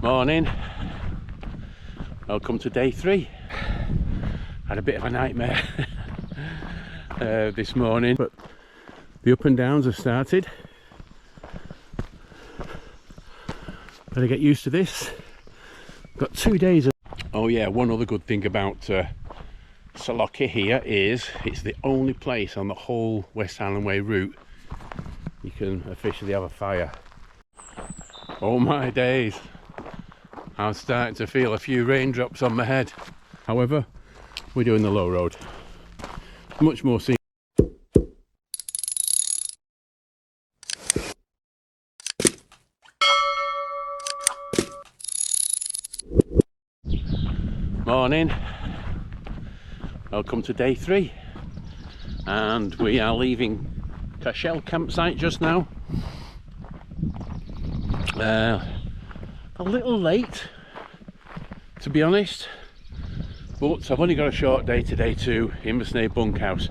Morning, welcome to day 3. Had a bit of a nightmare this morning, but the up and downs have started. Better get used to this. Got 2 days of... Oh yeah, one other good thing about Salocky here is it's the only place on the whole West Highland Way route you can officially have a fire. Oh my days, I'm starting to feel a few raindrops on my head. However, we're doing the low road. Much more scenic. Morning, welcome to day 3, and we are leaving Cashel campsite just now. A little late, to be honest, but I've only got a short day today to Inversnaid bunkhouse,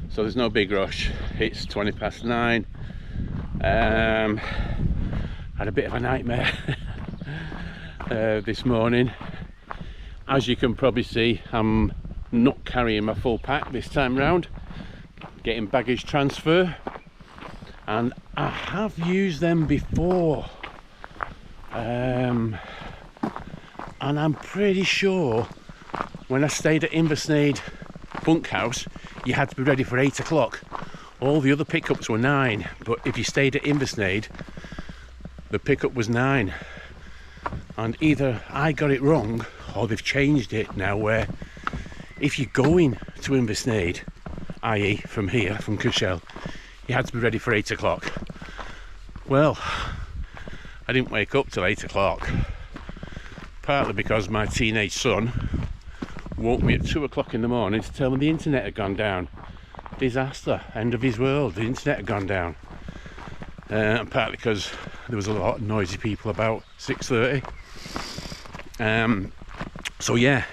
so there's no big rush. It's 9:20. Had a bit of a nightmare this morning. As you can probably see, I'm not carrying my full pack this time round, getting baggage transfer, and I have used them before, and I'm pretty sure when I stayed at Inversnaid bunkhouse you had to be ready for 8 o'clock. All the other pickups were 9, but if you stayed at Inversnaid the pickup was 9, and either I got it wrong or they've changed it now, where if you're going to Inversnaid, i.e. from here, from Cashel, you had to be ready for 8 o'clock. Well, I didn't wake up till 8 o'clock, partly because my teenage son woke me at 2 o'clock in the morning to tell me the internet had gone down. Disaster, end of his world, the internet had gone down. And partly because there was a lot of noisy people about 6:30. So yeah,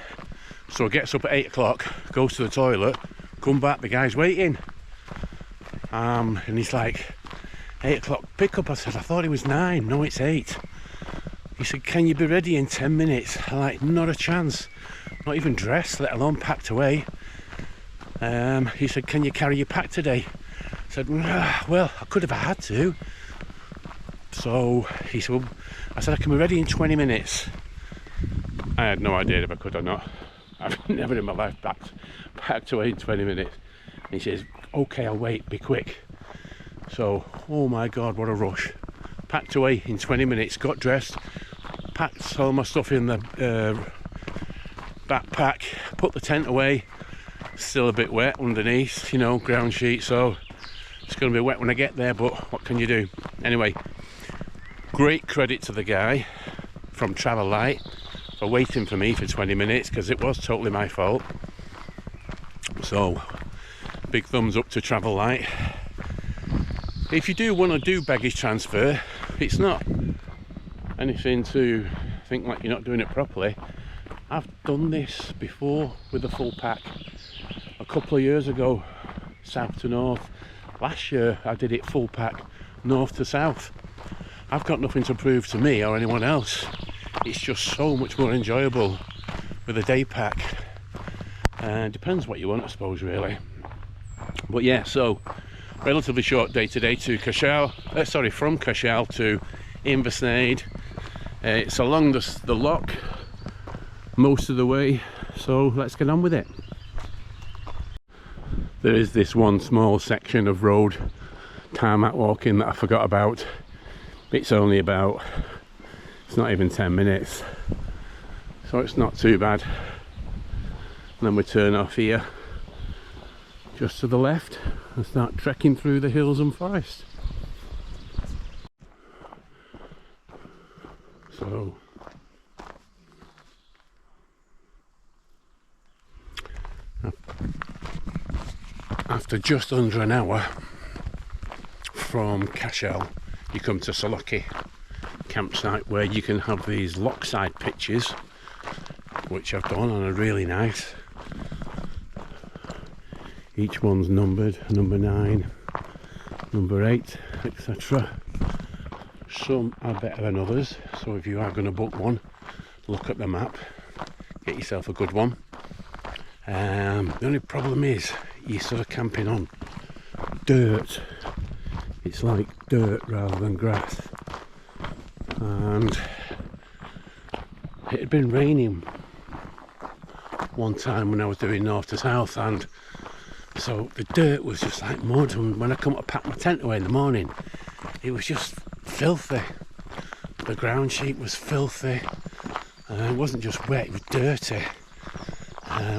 so gets up at 8 o'clock, goes to the toilet, come back, the guy's waiting. And he's like, 8 o'clock pickup. I said, I thought it was 9, no it's 8. He said, can you be ready in 10 minutes? I'm like, not a chance, not even dressed, let alone packed away. He said, can you carry your pack today? I said, well, I could have had to. So he said, well, I said, I can be ready in 20 minutes. I had no idea if I could or not. I've never in my life packed away in 20 minutes. And he says, okay, I'll wait, be quick. So, oh my God, what a rush. Packed away in 20 minutes, got dressed, packed all my stuff in the backpack, put the tent away. Still a bit wet underneath, you know, ground sheet, so it's going to be wet when I get there, but what can you do? Anyway, great credit to the guy from Travel Light for waiting for me for 20 minutes, because it was totally my fault. So big thumbs up to Travel Light. If you do want to do baggage transfer, it's not anything to think like you're not doing it properly. I've done this before with a full pack a couple of years ago, south to north. Last year I did it full pack north to south. I've got nothing to prove to me or anyone else. It's just so much more enjoyable with a day pack. Depends what you want, I suppose, really. But yeah, so relatively short day today to Cashel. From Cashel to Inversnaid. It's along the loch most of the way, so let's get on with it. There is this one small section of road tarmac walking that I forgot about. It's only about, it's not even 10 minutes, so it's not too bad. And then we turn off here just to the left and start trekking through the hills and forest. So after just under an hour from Cashel, you come to Salocky campsite, where you can have these lochside pitches, which I've done and are really nice. Each one's numbered, number 9, number 8, etc. Some are better than others, so if you are going to book one, look at the map, get yourself a good one. The only problem is you're sort of camping on dirt. It's like dirt rather than grass, and it had been raining one time when I was doing north to south, and so the dirt was just like mud, and when I come to pack my tent away in the morning, it was just filthy. The ground sheet was filthy. It wasn't just wet, it was dirty.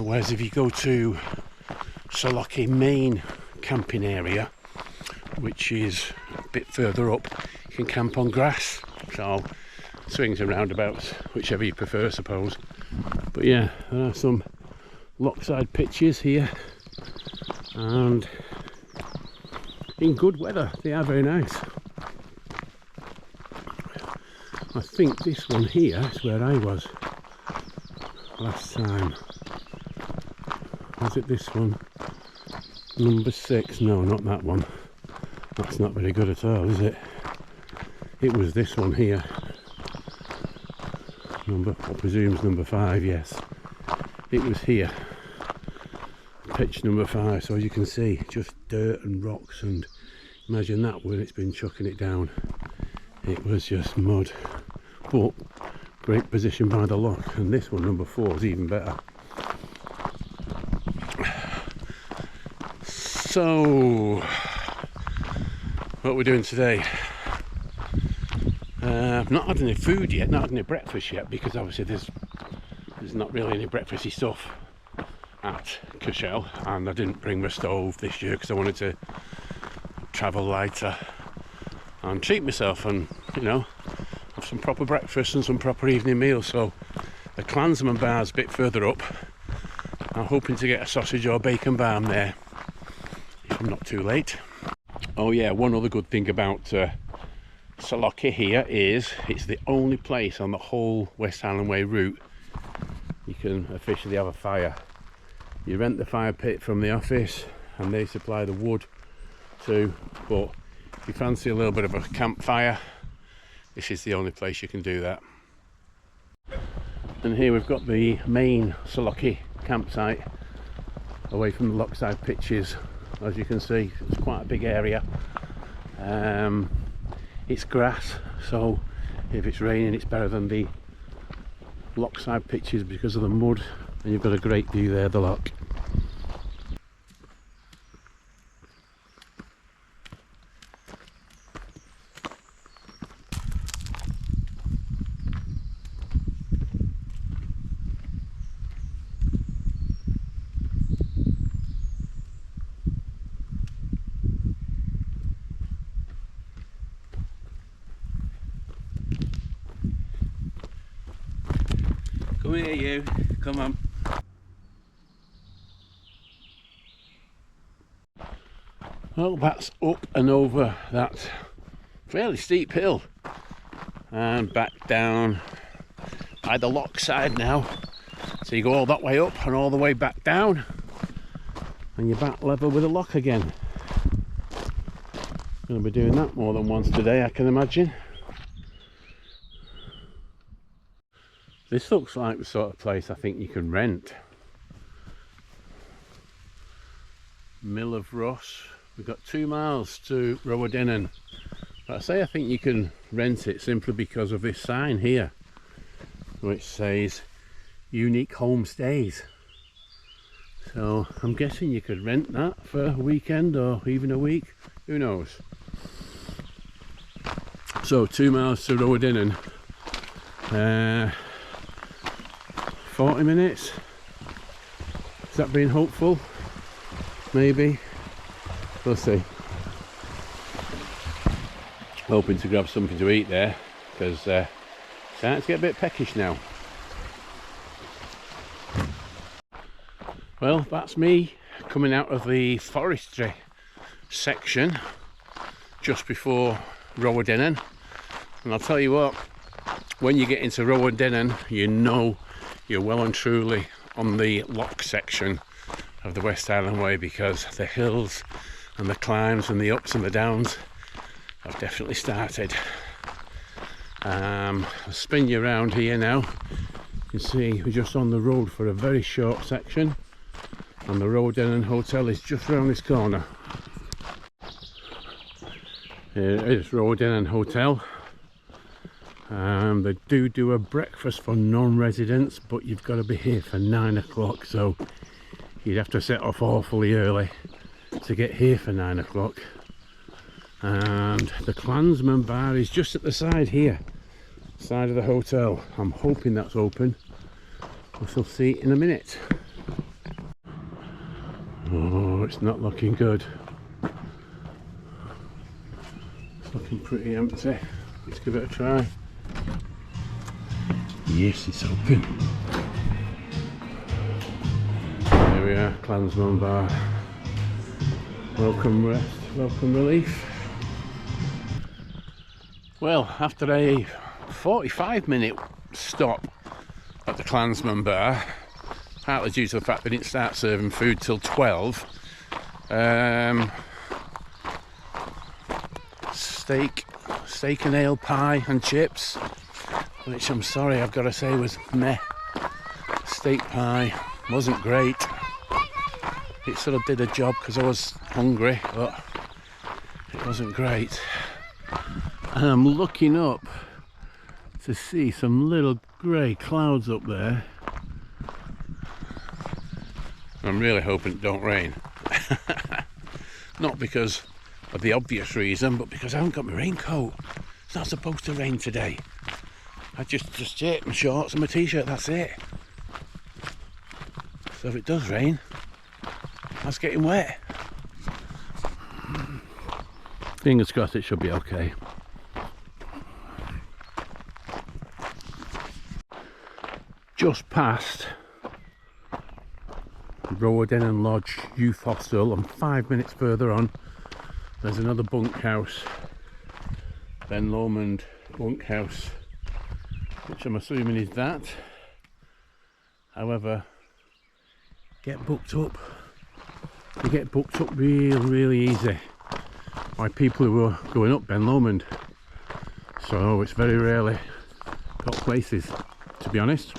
Whereas if you go to Loch main camping area, which is a bit further up, you can camp on grass. So swings and roundabouts, whichever you prefer, I suppose. But yeah, there are some lochside pitches here, and in good weather they are very nice. I think this one here is where I was last time. Was it this one? Number 6? No, not that one. That's not very good at all, is it? It was this one here. I presume it's number 5, yes. It was here. Pitch number 5, so as you can see, just dirt and rocks, and imagine that when it's been chucking it down. It was just mud. But great position by the loch, and this one, number 4, is even better. So, what are we doing today? I've not had any food yet, not had any breakfast yet, because obviously there's not really any breakfasty stuff at Cashel, and I didn't bring my stove this year because I wanted to travel lighter and treat myself, and you know, have some proper breakfast and some proper evening meals. So the Clansman bar's a bit further up. I'm hoping to get a sausage or bacon barm there if I'm not too late. Oh yeah, one other good thing about Loch here is it's the only place on the whole West Highland Way route you can officially have a fire. You rent the fire pit from the office and they supply the wood too, but if you fancy a little bit of a campfire, this is the only place you can do that. And here we've got the main Loch campsite away from the lochside pitches. As you can see, it's quite a big area. It's grass, so if it's raining it's better than the lochside pitches because of the mud, and you've got a great view there, the loch. Come here you, come on. Well, that's up and over that fairly steep hill and back down by the loch side now. So you go all that way up and all the way back down and you're back level with the loch again. Going to be doing that more than once today, I can imagine. This looks like the sort of place I think you can rent. Mill of Ross. We've got 2 miles to Rowadennan. But I say I think you can rent it simply because of this sign here, which says unique homestays. So I'm guessing you could rent that for a weekend or even a week. Who knows? So 2 miles to Rowadennan. 40 minutes. Is that being hopeful? Maybe. We'll see. Hoping to grab something to eat there because starting to get a bit peckish now. Well, that's me coming out of the forestry section just before Rowadennan, and I'll tell you what, when you get into Rowadennan you know you're well and truly on the loch section of the West Highland Way, because the hills and the climbs and the ups and the downs have definitely started. I'll spin you around here now. You can see we're just on the road for a very short section, and the Roedennen Hotel is just around this corner. Here it is, Roedennen Hotel. They do a breakfast for non-residents, but you've got to be here for 9 o'clock, so you'd have to set off awfully early to get here for 9 o'clock. And the Clansman bar is just at the side here, side of the hotel. I'm hoping that's open. We shall see in a minute. Oh, it's not looking good. It's looking pretty empty. Let's give it a try. Yes, it's open. There we are, Clansman bar. Welcome rest, welcome relief. Well, after a 45-minute stop at the Clansman bar, partly due to the fact they didn't start serving food till 12, steak and ale pie and chips, which I'm sorry I've got to say was meh. Steak pie wasn't great. It sort of did a job because I was hungry, but it wasn't great. And I'm looking up to see some little grey clouds up there. I'm really hoping it don't rain. Not because of the obvious reason, but because I haven't got my raincoat. It's not supposed to rain today. I just take my shorts and my t-shirt, that's it. So if it does rain, that's getting wet. Fingers crossed it should be okay. Just past Roedennen Lodge Youth Hostel, and 5 minutes further on there's another bunkhouse, Ben Lomond bunkhouse, which I'm assuming is that. However, get booked up. You get booked up really easy by people who are going up Ben Lomond, so it's very rarely got places, to be honest.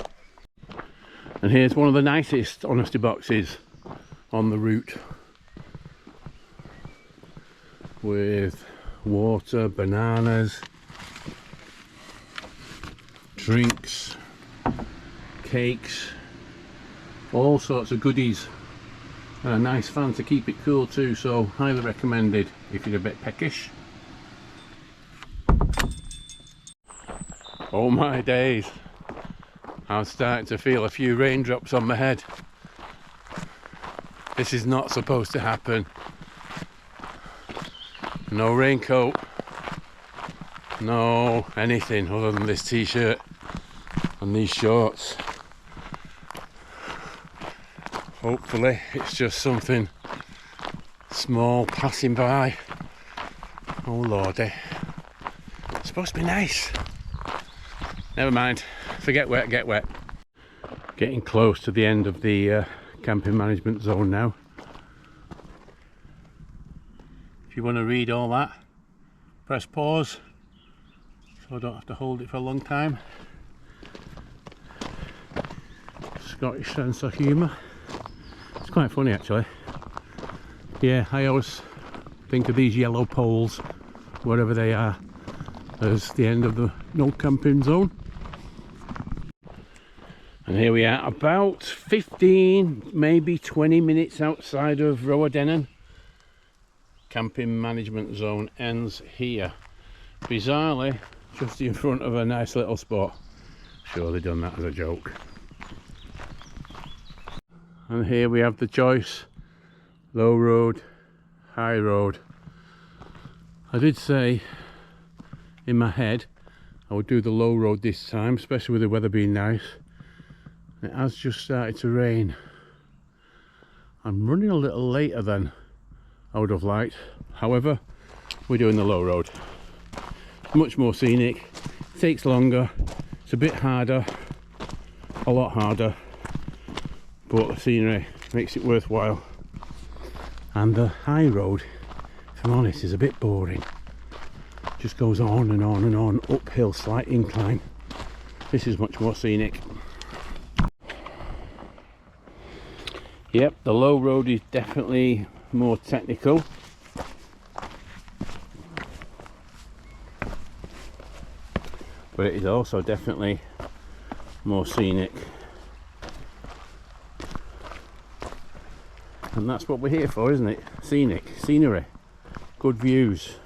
And here's one of the nicest honesty boxes on the route, with water, bananas, drinks, cakes, all sorts of goodies, and a nice fan to keep it cool too, so highly recommended if you're a bit peckish. Oh my days, I'm starting to feel a few raindrops on my head. This is not supposed to happen. No raincoat, no anything other than this t-shirt and these shorts. Hopefully it's just something small passing by. Oh lordy, it's supposed to be nice. Never mind, forget wet, get wet. Getting close to the end of the camping management zone now. If you want to read all that, press pause so I don't have to hold it for a long time. Scottish sense of humour. It's quite funny actually. Yeah, I always think of these yellow poles, wherever they are, as the end of the no camping zone. And here we are, about 15, maybe 20 minutes outside of Roedennen. Camping management zone ends here. Bizarrely, just in front of a nice little spot. Sure, they've done that as a joke. And here we have the choice: low road, high road. I did say in my head I would do the low road this time, especially with the weather being nice. It has just started to rain. I'm running a little later than I would have liked. However, we're doing the low road. Much more scenic, takes longer, it's a bit harder, a lot harder, but the scenery makes it worthwhile. And the high road, if I'm honest, is a bit boring. just goes on and on and on, uphill, slight incline. This is much more scenic. Yep, the low road is definitely more technical. But it is also definitely more scenic. And that's what we're here for, isn't it? Scenic, scenery, good views.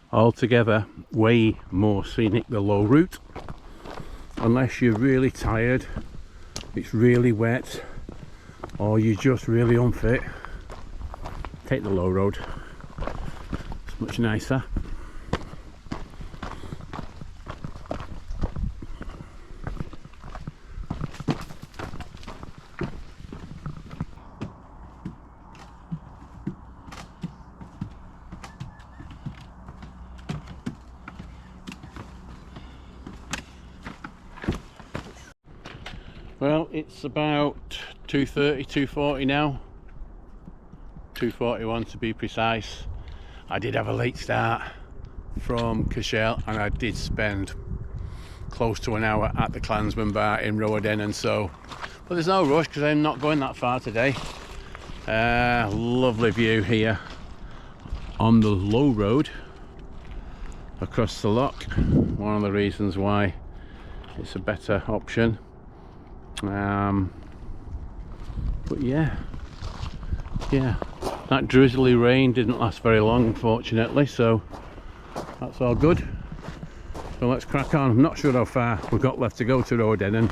Altogether, way more scenic the low route. Unless you're really tired, it's really wet, or you're just really unfit, take the low road. It's much nicer. Well, it's about 2:30, 2:40 now. 2:41 to be precise. I did have a late start from Cashel, and I did spend close to an hour at the Clansman bar in Rowadennan, so but there's no rush because I'm not going that far today. Lovely view here on the low road across the loch. One of the reasons why it's a better option. But yeah, that drizzly rain didn't last very long, unfortunately, so that's all good. So let's crack on. I'm not sure how far we've got left to go to Rowadennan.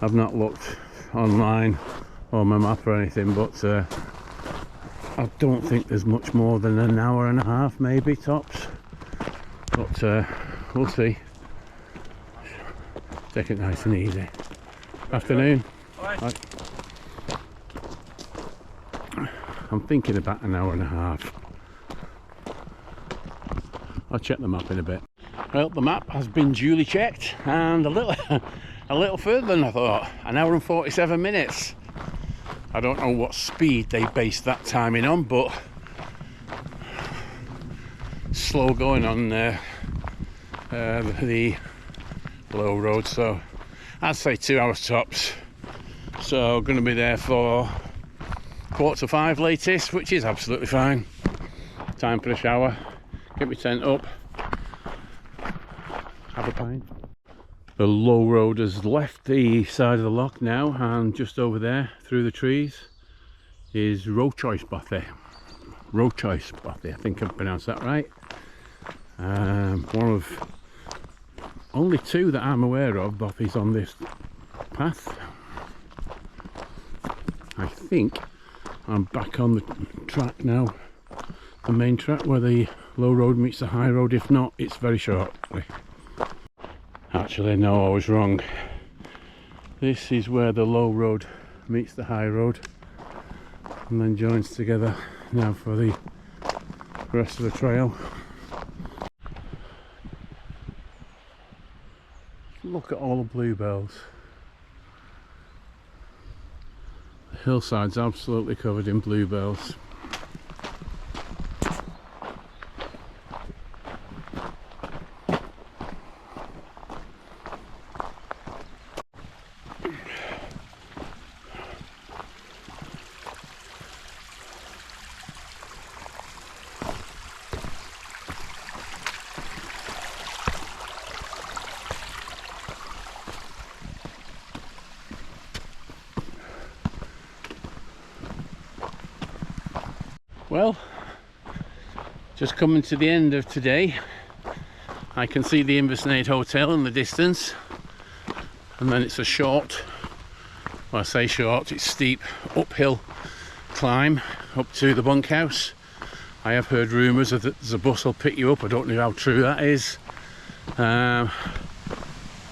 I've not looked online or my map or anything, but I don't think there's much more than an hour and a half, maybe tops, but we'll see. Take it nice and easy. Afternoon. Right. I'm thinking about an hour and a half. I'll check the map in a bit. Well, the map has been duly checked, and a little further than I thought. An hour and 47 minutes. I don't know what speed they based that timing on, but slow going on the low road, so I'd say 2 hours tops. So going to be there for 4:45 latest, which is absolutely fine. Time for a shower, get my tent up, have a pint. The low road has left the side of the loch now, and just over there through the trees is Rochoice Bothy. Rochoice Bothy, I think I've pronounced that right. One of only two that I'm aware of bothies on this path. I think I'm back on the track now, the main track where the low road meets the high road. If not, it's very shortly. Actually, no, I was wrong. This is where the low road meets the high road and then joins together now for the rest of the trail. Look at all the bluebells. The hillside's absolutely covered in bluebells. Well, just coming to the end of today. I can see the Inversnaid Hotel in the distance, and then it's a short, well I say short, it's steep uphill climb up to the bunkhouse. I have heard rumours that there's a bus will pick you up. I don't know how true that is.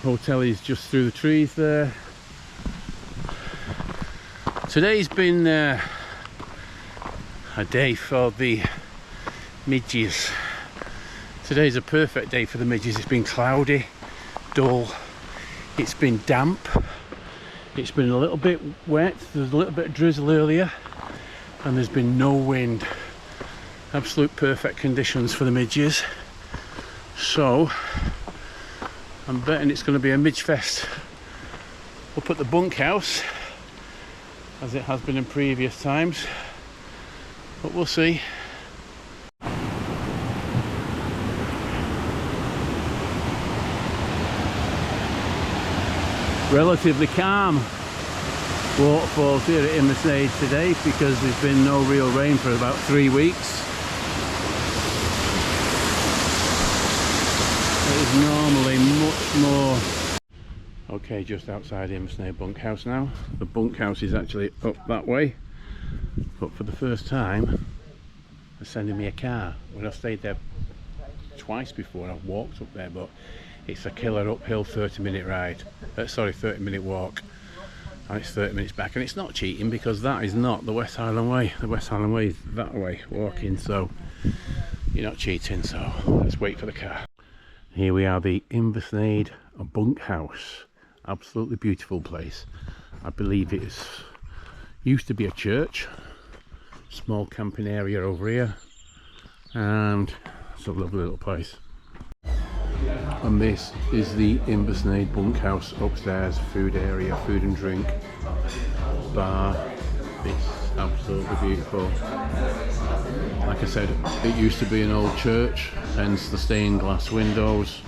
Hotel is just through the trees there. Today's been a day for the midges. Today's a perfect day for the midges. It's been cloudy, dull, it's been damp, It's been a little bit wet, there's a little bit of drizzle earlier, and there's been no wind. Absolute perfect conditions for the midges. So I'm betting it's going to be a midge fest up at the bunkhouse, as it has been in previous times, but we'll see. Relatively calm waterfalls here at Inversnaid today because there's been no real rain for about 3 weeks. It is normally much more. Okay, just outside Inversnaid bunkhouse now. The bunkhouse is actually up that way, but for the first time they're sending me a car. When I've stayed there twice before, I've walked up there, but it's a killer uphill 30-minute ride. 30-minute walk, and it's 30 minutes back, and it's not cheating because that is not the West Highland Way. The West Highland Way is that way walking, so you're not cheating. So let's wait for the car. Here we are, the Inversnaid bunkhouse. Absolutely beautiful place. I believe it used to be a church. Small camping area over here, and it's a lovely little place. And this is the Inversnaid bunkhouse upstairs. Food area, food and drink, bar. It's absolutely beautiful. Like I said, it used to be an old church, hence the stained glass windows.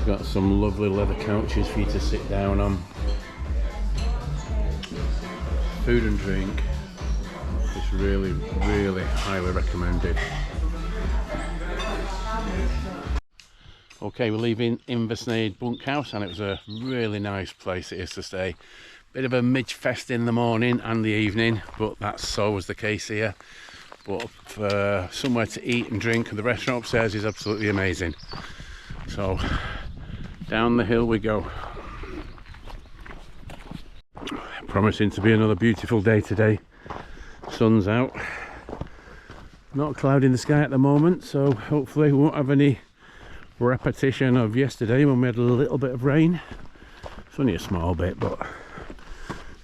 Got some lovely leather couches for you to sit down on. Food and drink, it's really, really highly recommended. Okay, we're leaving Inversnaid bunkhouse, and it was a really nice place it is to stay. Bit of a midge fest in the morning and the evening, but that's always the case here. But for somewhere to eat and drink, the restaurant upstairs is absolutely amazing. So down the hill we go. Promising to be another beautiful day today. Sun's out, not a cloud in the sky at the moment, so hopefully we won't have any repetition of yesterday when we had a little bit of rain. It's only a small bit, but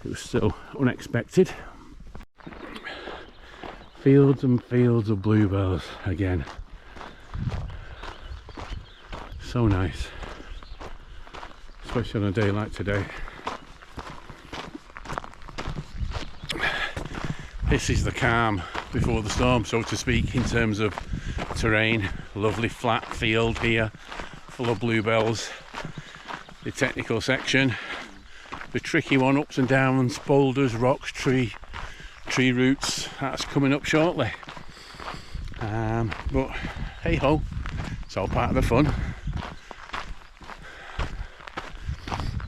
it was still unexpected. Fields and fields of bluebells again. So nice, especially on a day like today. This is the calm before the storm, so to speak, in terms of terrain. Lovely flat field here, full of bluebells. The technical section, the tricky one, ups and downs, boulders, rocks, tree roots, that's coming up shortly. But hey ho, it's all part of the fun.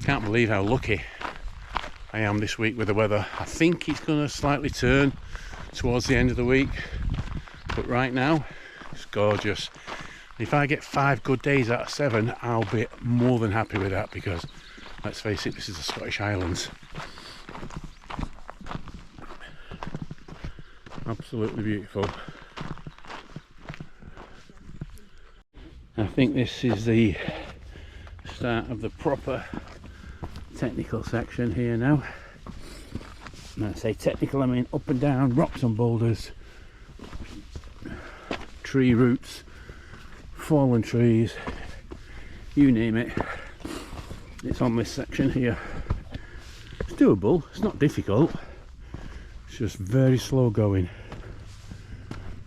Can't believe how lucky I am this week with the weather. I think it's going to slightly turn towards the end of the week, but right now it's gorgeous. If I get 5 good days out of 7, I'll be more than happy with that, because let's face it, this is the Scottish Highlands. Absolutely beautiful. I think this is the start of the proper technical section here now. When I say technical, I mean up and down, rocks and boulders, tree roots, fallen trees, you name it, it's on this section here. It's doable, it's not difficult, it's just very slow going.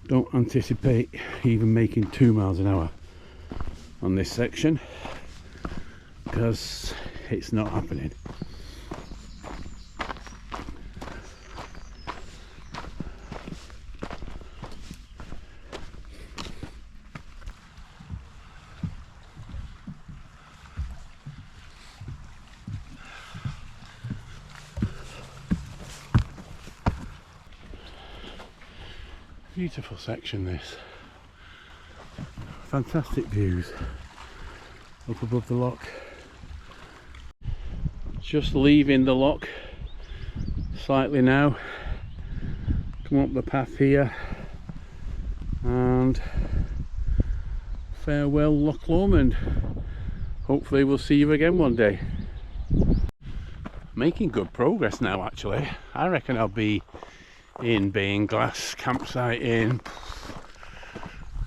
Don't anticipate even making 2 miles an hour on this section, because it's not happening. Beautiful section this. Fantastic views up above the loch. Just leaving the loch slightly now. Come up the path here and farewell Loch Lomond. Hopefully we'll see you again one day. making good progress now actually. I reckon I'll be in Beinglas campsite in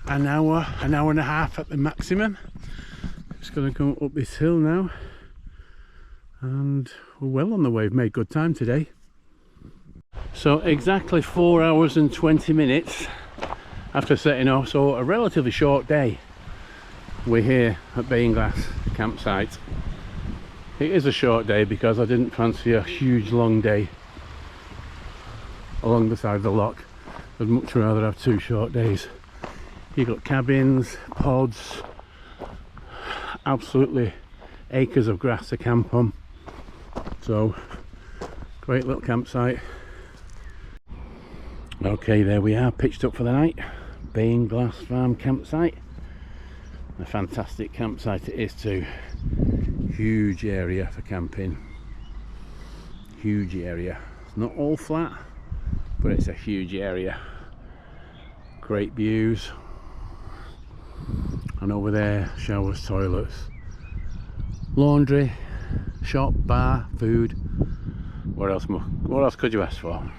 an hour and a half at the maximum. Just going to come up this hill now, and we're well on the way. We've made good time today. So exactly 4 hours and 20 minutes after setting off, so a relatively short day. We're here at Beinglas campsite. It is a short day because I didn't fancy a huge long day along the side of the loch. I'd much rather have 2 short days. You've got cabins, pods, absolutely acres of grass to camp on. So, great little campsite. Okay, there we are, pitched up for the night. Beinglas Farm campsite. A fantastic campsite it is too. Huge area for camping. Huge area. It's not all flat, but it's a huge area. Great views. And over there, showers, toilets, laundry, shop, bar, food. What else could you ask for?